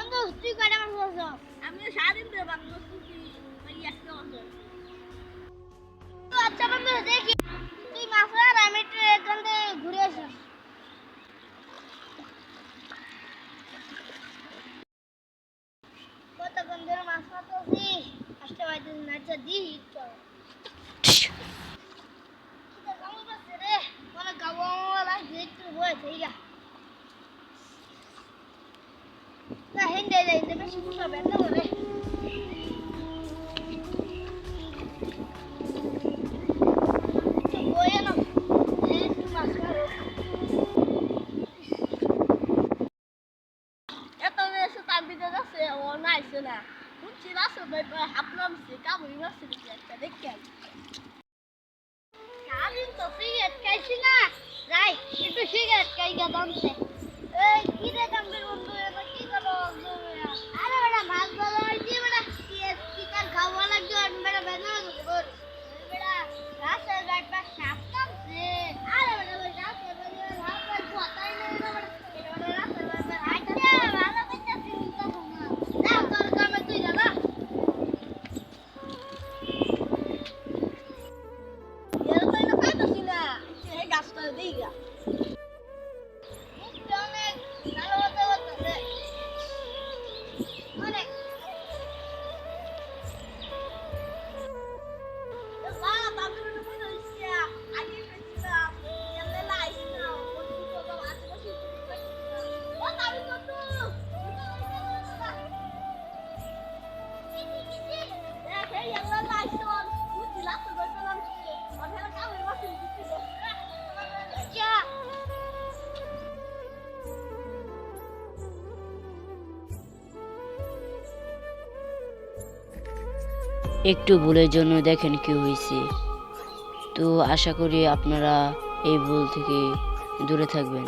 বন্ধু তুই কয়টা মাছ ধরছ? আমি সারাদিন ধরে বাংলা শুনছি ওই একটা বছর। তো আচ্ছা বন্ধু দেখি তুই মাছ ধর আমি একটু এখান থেকে ঘুরে আসি। কতক্ষণ ধরে মাছ মারতেছি আসতে পারতেছি না। আচ্ছা দিই চল রে মানে গাওয়ালা একটু হয়েছে ইয়া না হেন্ডে যাই বেশি বুঝা বেটা করে বয়ে না একটু মাছ মারো। এত বেশি তার দিতে যাচ্ছে ও না আইসে না শুনছি রাস্তা ভাই হাত নামছে কামড়ি মারছে দেখি একটা দেখে সারাদিন তো সিগারেট খাইছি না যাই একটু সিগারেট খাই গা দামছে এই কি রে দামবে বন্ধু এটা কি করো আরে বেটা মাছ ভালো হয়েছে বেটা কি কার খাওয়া লাগবে আর বেটা বেদনা বল বেটা রাস্তার গাড়ি পাশ সাপ কামছে আরে বেটা ওই রাস্তার গাড়ি রাস্তার কথাই নেই না বেটা এটা বেটা রাস্তার গাড়ি আচ্ছা ভালো কইতাছি তো না যাও তোর কামে তুই যা না এর তো এটা পাইতাছি না এই গাছটা দেই গা অনেক ভালো হতে হচ্ছে অনেক বাবা আমি মনে মনে হইছে আগে পেছিলাম এমনে লাইছ না বন্ধু তো আশেপাশে ও আমি কত এই এমনে লাইছ বুঝি লাস্ট গল্প পেলাম অনেক কামড় মারছে দিছিল আচ্ছা একটু ভুলের জন্য দেখেন কি হয়েছে। তো আশা করি আপনারা এই ভুল থেকে দূরে থাকবেন।